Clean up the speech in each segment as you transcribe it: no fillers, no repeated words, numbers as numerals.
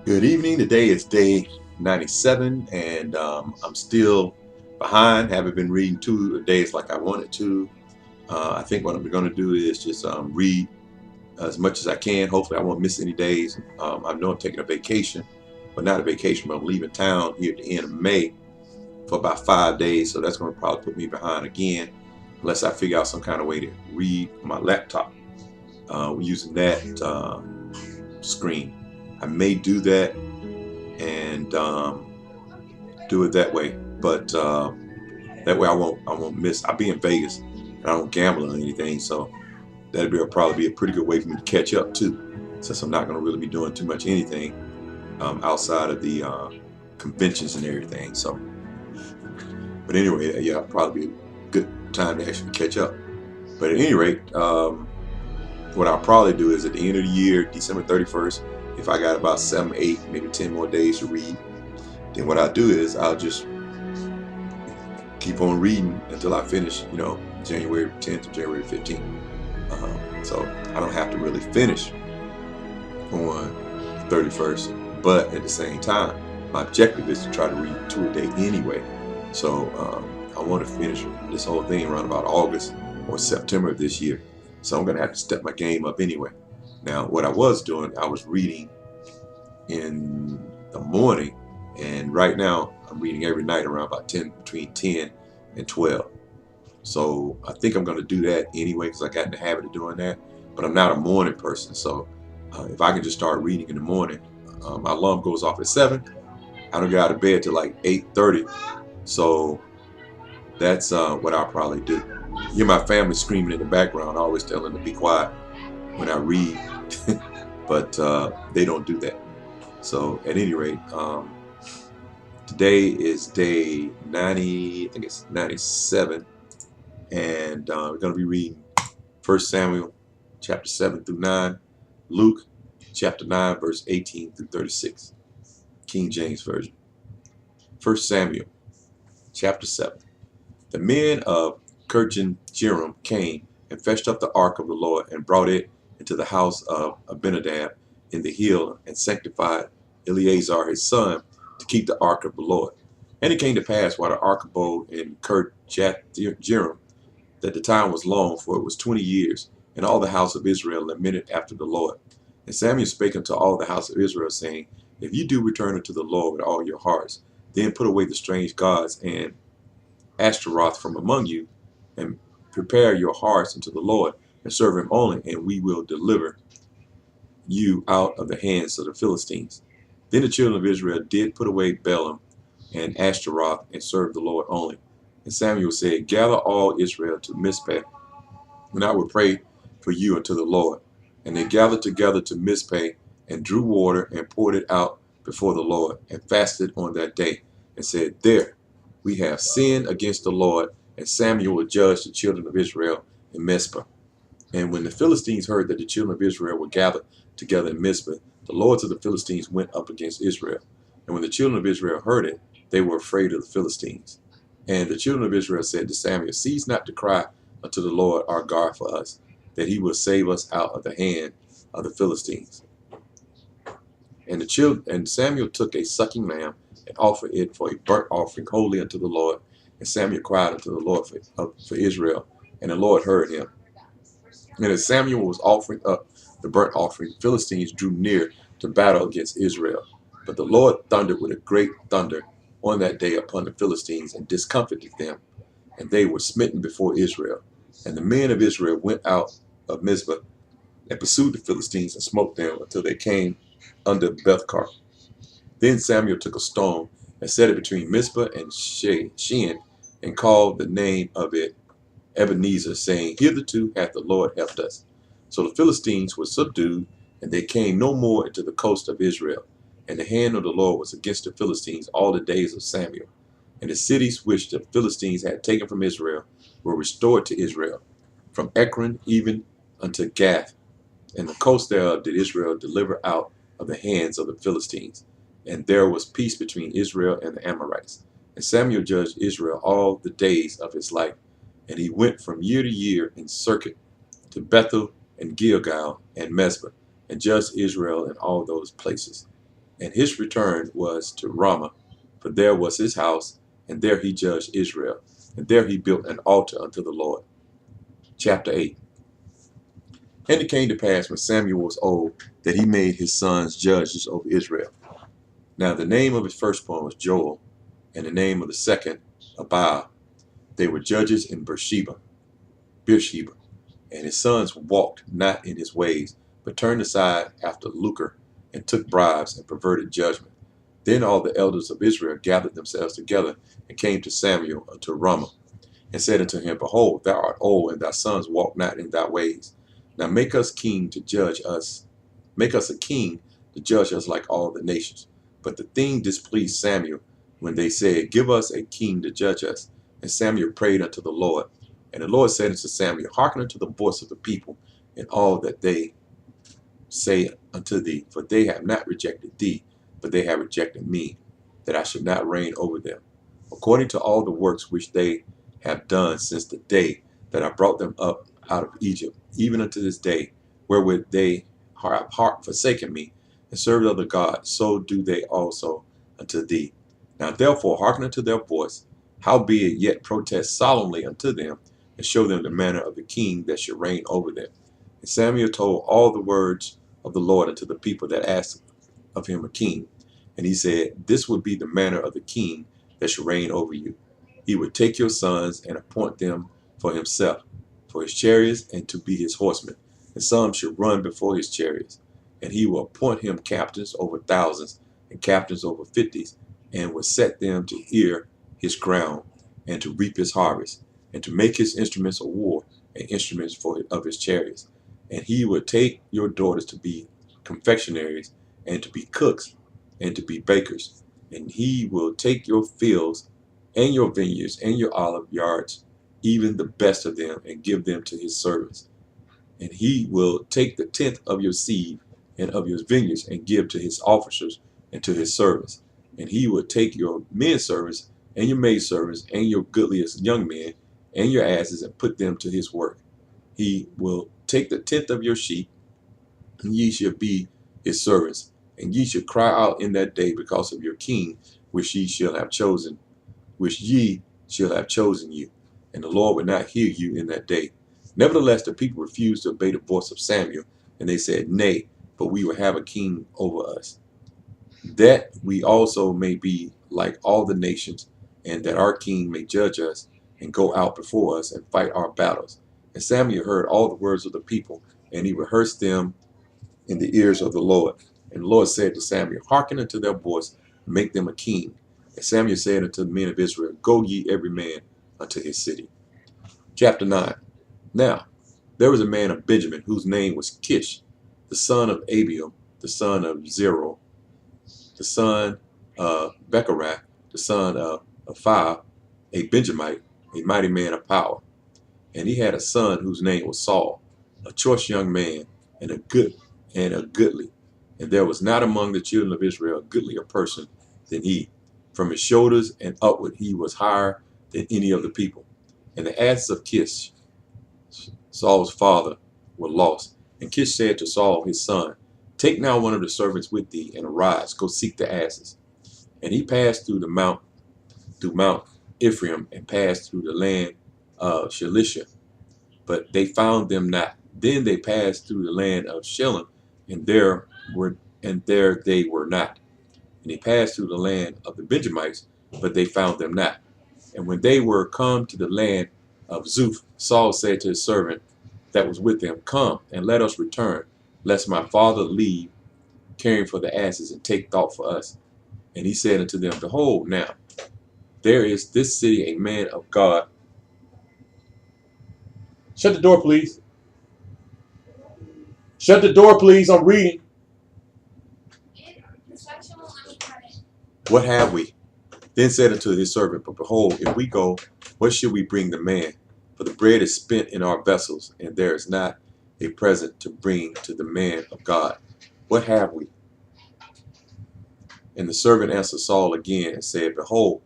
Good evening. Today is day 97, and I'm still behind. Haven't been reading 2 days like I wanted to. I think what I'm going to do is just read as much as I can. Hopefully, I won't miss any days. I know I'm taking a vacation, but not a vacation, but I'm leaving town here at the end of May for about 5 days. So that's going to probably put me behind again, unless I figure out some kind of way to read on my laptop using that screen. I may do that and do it that way, but that way I won't miss. I'll be in Vegas and I don't gamble or anything, so probably be a pretty good way for me to catch up too, since I'm not going to really be doing too much anything outside of the conventions and everything. So, but anyway, yeah, probably be a good time to actually catch up. But at any rate, what I'll probably do is at the end of the year, December 31st, if I got about 7, 8, maybe 10 more days to read, then what I'll do is I'll just keep on reading until I finish, January 10th or January 15th. So I don't have to really finish on the 31st, but at the same time, my objective is to try to read 2 a day anyway. So I want to finish this whole thing around about August or September of this year. So I'm going to have to step my game up anyway. Now, what I was doing, I was reading in the morning, and right now I'm reading every night around about between 10 and 12. So I think I'm going to do that anyway because I got in the habit of doing that. But I'm not a morning person, so if I can just start reading in the morning, my alarm goes off at 7. I don't get out of bed till like 8:30. So that's what I'll probably do. You hear my family screaming in the background. I always tell them to be quiet when I read, but they don't do that. So at any rate, today is day 90, I think it's 97, and we're going to be reading 1 Samuel chapter 7 through 9, Luke chapter 9 verse 18 through 36, King James Version. 1 Samuel chapter 7. The men of KJV came and fetched up the ark of the Lord and brought it into the house of Abinadab in the hill and sanctified Eleazar his son to keep the ark of the Lord. And it came to pass while the ark abode in KJV that the time was long, for it was 20 years, and all the house of Israel lamented after the Lord. And Samuel spake unto all the house of Israel, saying, If you do return unto the Lord with all your hearts, then put away the strange gods and Ashtaroth from among you, and prepare your hearts unto the Lord, and serve him only, and we will deliver you out of the hands of the Philistines. Then the children of Israel did put away Baalim and Ashtaroth, and serve the Lord only. And Samuel said, Gather all Israel to Mizpeh, and I will pray for you unto the Lord. And they gathered together to Mizpeh, and drew water, and poured it out before the Lord, and fasted on that day, and said, There, we have sinned against the Lord. And Samuel will judge the children of Israel in Mizpeh. And when the Philistines heard that the children of Israel were gathered together in Mizpeh, the lords of the Philistines went up against Israel. And when the children of Israel heard it, they were afraid of the Philistines. And the children of Israel said to Samuel, Cease not to cry unto the Lord our God for us, that he will save us out of the hand of the Philistines. And Samuel took a sucking lamb and offered it for a burnt offering holy unto the Lord. And Samuel cried unto the Lord for Israel, and the Lord heard him. And as Samuel was offering up the burnt offering, the Philistines drew near to battle against Israel. But the Lord thundered with a great thunder on that day upon the Philistines, and discomfited them, and they were smitten before Israel. And the men of Israel went out of Mizpah and pursued the Philistines, and smote them until they came under Bethkar. Then Samuel took a stone and set it between Mizpah and Shen, and called the name of it Ebenezer, saying, Hitherto hath the Lord helped us. So the Philistines were subdued, and they came no more into the coast of Israel. And the hand of the Lord was against the Philistines all the days of Samuel. And the cities which the Philistines had taken from Israel were restored to Israel, from Ekron even unto Gath. And the coast thereof did Israel deliver out of the hands of the Philistines. And there was peace between Israel and the Amorites. And Samuel judged Israel all the days of his life. And he went from year to year in circuit to Bethel and Gilgal and Mizpah, and judged Israel in all those places. And his return was to Ramah, for there was his house, and there he judged Israel, and there he built an altar unto the Lord. Chapter 8. And it came to pass when Samuel was old that he made his sons judges over Israel. Now the name of his firstborn was Joel, and the name of the second Abiah. They were judges in Beersheba. And his sons walked not in his ways, but turned aside after lucre, and took bribes, and perverted judgment. Then all the elders of Israel gathered themselves together, and came to Samuel unto Ramah, and said unto him, Behold, thou art old, and thy sons walk not in thy ways. Now make us king to judge us. Make us a king to judge us like all the nations. But the thing displeased Samuel when they said, Give us a king to judge us. And Samuel prayed unto the Lord. And the Lord said unto Samuel, Hearken unto the voice of the people, in all that they say unto thee, for they have not rejected thee, but they have rejected me, that I should not reign over them, according to all the works which they have done since the day that I brought them up out of Egypt, even unto this day, wherewith they have forsaken me, and served other gods, so do they also unto thee. Now therefore hearken unto their voice, howbeit yet protest solemnly unto them, and show them the manner of the king that should reign over them. And Samuel told all the words of the Lord unto the people that asked of him a king. And he said, This would be the manner of the king that should reign over you. He would take your sons and appoint them for himself, for his chariots, and to be his horsemen. And some should run before his chariots. And he will appoint him captains over thousands, and captains over fifties, and will set them to ear his ground, and to reap his harvest, and to make his instruments of war, and instruments of his chariots. And he will take your daughters to be confectionaries, and to be cooks, and to be bakers. And he will take your fields, and your vineyards, and your olive yards, even the best of them, and give them to his servants. And he will take the tenth of your seed, and of your vineyards, and give to his officers, and to his servants. And he will take your men servants, and your maid servants, and your goodliest young men, and your asses, and put them to his work. He will take the tenth of your sheep, and ye shall be his servants. And ye shall cry out in that day because of your king, which ye shall have chosen, you. And the Lord would not hear you in that day. Nevertheless, the people refused to obey the voice of Samuel, and they said, Nay, but we will have a king over us, that we also may be like all the nations, and that our king may judge us, and go out before us, and fight our battles. And Samuel heard all the words of the people, and he rehearsed them in the ears of the Lord. And the Lord said to Samuel, Hearken unto their voice, and make them a king. And Samuel said unto the men of Israel, Go ye every man unto his city. Chapter 9. Now there was a man of Benjamin, whose name was Kish, the son of Abiel, the son of Zerah, the son of Becharath, the son of Aphiah, a Benjamite, a mighty man of power. And he had a son whose name was Saul, a choice young man, and a goodly. And there was not among the children of Israel a goodlier person than he. From his shoulders and upward he was higher than any of the people. And the asses of Kish, Saul's father, were lost. And Kish said to Saul his son, Take now one of the servants with thee, and arise, go seek the asses. And he passed through Mount Ephraim, and passed through the land of Shalisha, but they found them not. Then they passed through the land of Shelem, and there they were not. And they passed through the land of the Benjamites, but they found them not. And when they were come to the land of Zuph, Saul said to his servant that was with him, Come, and let us return, lest my father leave caring for the asses, and take thought for us. And he said unto them, Behold, now there is this city a man of God. Shut the door, please. Shut the door, please. I'm reading. What have we? Then said unto his servant, But behold, if we go, what should we bring the man? For the bread is spent in our vessels, and there is not a present to bring to the man of God. What have we? And the servant answered Saul again, and said, Behold,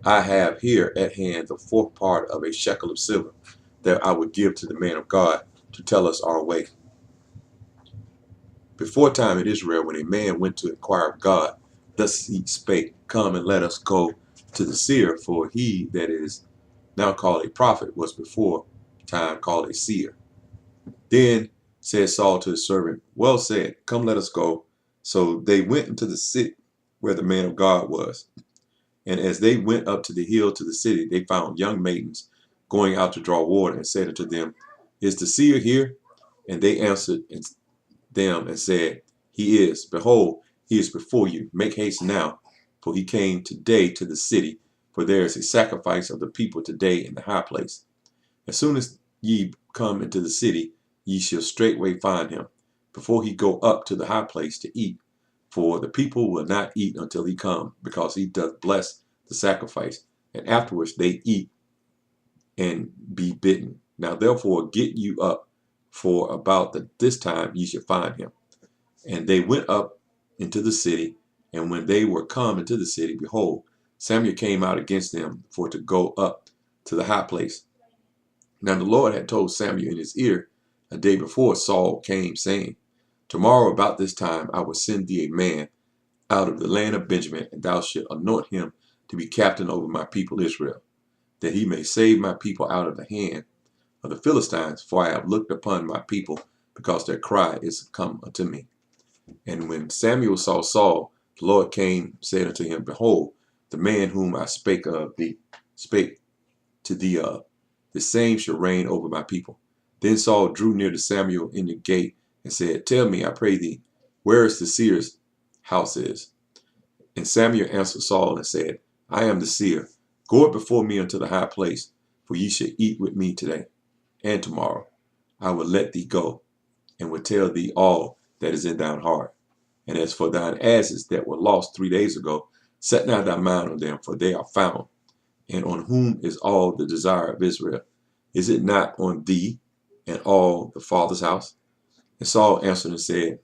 I have here at hand the fourth part of a shekel of silver, that I would give to the man of God, to tell us our way. Before time in Israel, when a man went to inquire of God, thus he spake, Come and let us go to the seer, for he that is now called a prophet was before time called a seer. Then said Saul to his servant, Well said, come let us go. So they went into the city where the man of God was. And as they went up to the hill to the city, they found young maidens going out to draw water, and said unto them, Is the seer here? And they answered them and said, He is. Behold, he is before you. Make haste now, for he came today to the city, for there is a sacrifice of the people today in the high place. As soon as ye come into the city, ye shall straightway find him, before he go up to the high place to eat. For the people will not eat until he come, because he doth bless the sacrifice, and afterwards they eat and be bitten. Now therefore get you up, for about this time ye shall find him. And they went up into the city, and when they were come into the city, behold, Samuel came out against them for to go up to the high place. Now the Lord had told Samuel in his ear a day before Saul came, saying, Tomorrow about this time I will send thee a man out of the land of Benjamin, and thou shalt anoint him to be captain over my people Israel, that he may save my people out of the hand of the Philistines, for I have looked upon my people, because their cry is come unto me. And when Samuel saw Saul, the Lord came, said unto him, Behold, the man whom I spake to thee of, the same shall reign over my people. Then Saul drew near to Samuel in the gate, and said, Tell me, I pray thee, where is the seer's house is? And Samuel answered Saul and said, I am the seer. Go up before me unto the high place, for ye shall eat with me today, and tomorrow I will let thee go, and will tell thee all that is in thine heart. And as for thine asses that were lost 3 days ago, set not thy mind on them, for they are found. And on whom is all the desire of Israel? Is it not on thee and all the father's house? And Saul answered and said,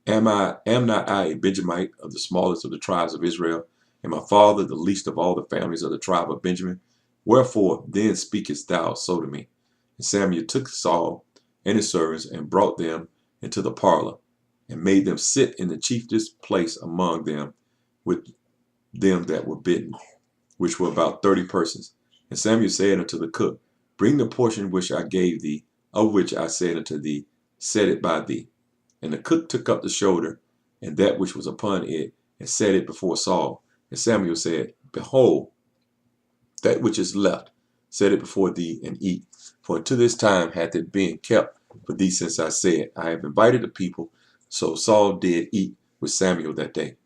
Am not I a Benjamite of the smallest of the tribes of Israel, and my father the least of all the families of the tribe of Benjamin? Wherefore then speakest thou so to me? And Samuel took Saul and his servants, and brought them into the parlor, and made them sit in the chiefest place among them, with them that were bidden, which were about 30 persons. And Samuel said unto the cook, Bring the portion which I gave thee, of which I said unto thee, Set it by thee. And the cook took up the shoulder, and that which was upon it, and set it before Saul. And Samuel said, Behold, that which is left, set it before thee, and eat. For unto this time hath it been kept for thee, since I said, I have invited the people. So Saul did eat with Samuel that day.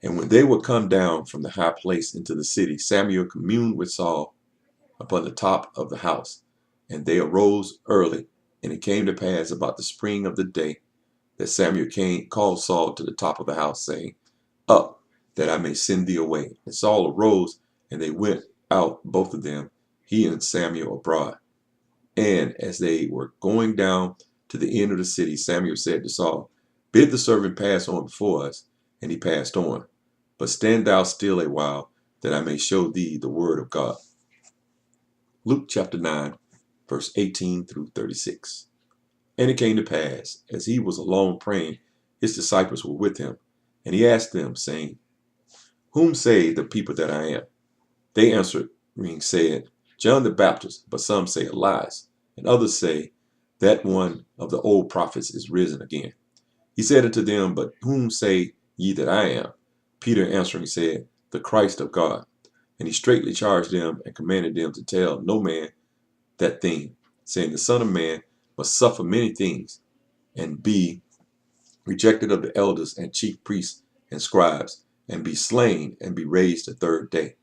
And when they were come down from the high place into the city, Samuel communed with Saul upon the top of the house. And they arose early, and it came to pass about the spring of the day, that Samuel called Saul to the top of the house, saying, Up, that I may send thee away. And Saul arose, and they went out, both of them, he and Samuel abroad. And as they were going down to the end of the city, Samuel said to Saul, Bid the servant pass on before us. And he passed on. But stand thou still a while, that I may show thee the word of God. Luke chapter 9, verse 18 through 36. And it came to pass, as he was alone praying, his disciples were with him. And he asked them, saying, Whom say the people that I am? They answered, said, John the Baptist, but some say Elias, and others say, that one of the old prophets is risen again. He said unto them, But whom say ye that I am? Peter answering said, The Christ of God. And he straitly charged them, and commanded them to tell no man that thing, saying, The Son of Man must suffer many things, and be rejected of the elders and chief priests and scribes, and be slain, and be raised the third day.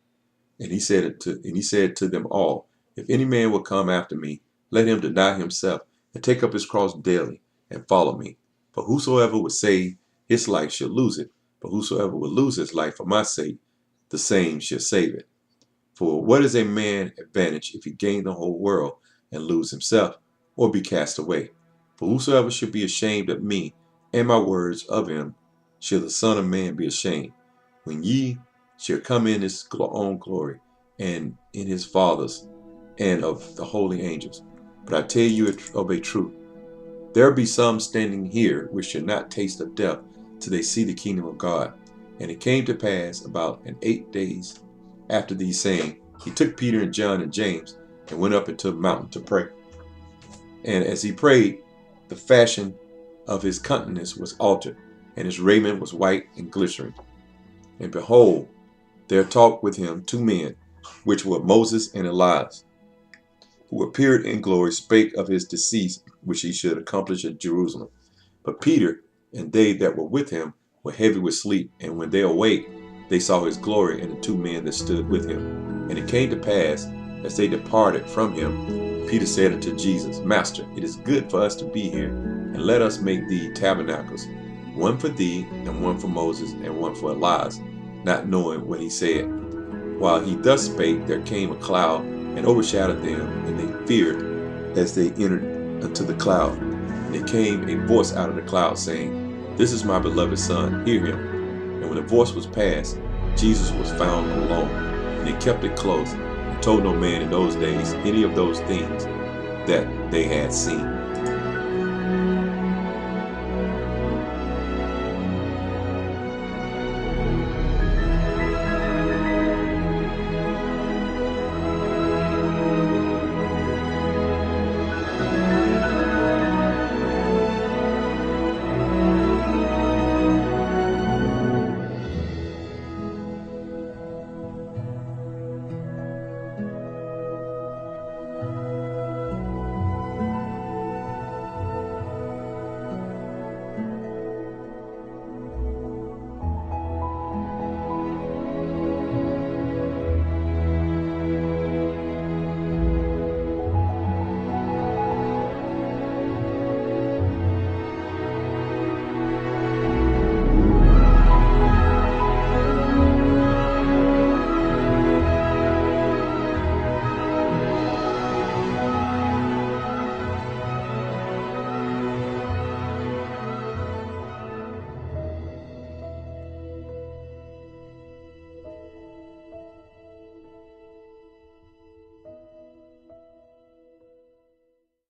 And he said to them all, If any man will come after me, let him deny himself, and take up his cross daily, and follow me. For whosoever would save his life shall lose it, but whosoever will lose his life for my sake, the same shall save it. For what is a man advantage if he gain the whole world, and lose himself, or be cast away? For whosoever should be ashamed of me and my words of him, shall the Son of Man be ashamed, when ye shall come in his own glory, and in his Father's, and of the holy angels. But I tell you of a truth, There be some standing here which should not taste of death till they see the kingdom of God. And it came to pass about 8 days after these saying, he took Peter and John and James and went up into the mountain to pray. And as he prayed, the fashion of his countenance was altered, and his raiment was white and glittering. And behold, there talked with him 2 men, which were Moses and Elias, who appeared in glory, spake of his decease, which he should accomplish at Jerusalem. But Peter and they that were with him were heavy with sleep, and when they awake, they saw his glory and the 2 men that stood with him. And it came to pass, as they departed from him, Peter said unto Jesus, Master, it is good for us to be here, and let us make thee tabernacles, one for thee, and one for Moses, and one for Elias, not knowing what he said. While he thus spake, there came a cloud, and overshadowed them, and they feared as they entered unto the cloud. And there came a voice out of the cloud, saying, This is my beloved Son, hear him. And when the voice was past, Jesus was found alone, and they kept it close, and told no man in those days any of those things that they had seen.